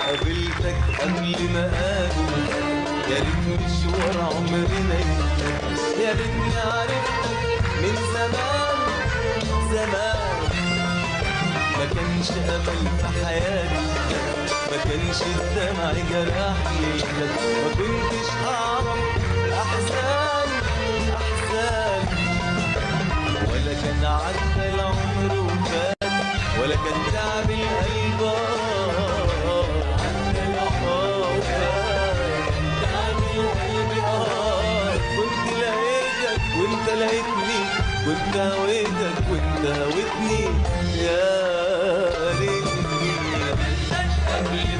قابلتك قبل ما قابل، يا ريت مشوار عمرنا يا ريتني عرفتك من زمان زمان. ما كانش امل في حياتي، ما كانش الدمع جرحني، ما كنتش اعرف احزان احزان، ولا كان عدى العمر وفات، ولا كان تعب القلب عدى العمر وفات، تعب القلب كنت لقيتك وانت لقيتني، كنت هويتك وانت هويتني، يا ريتني قبل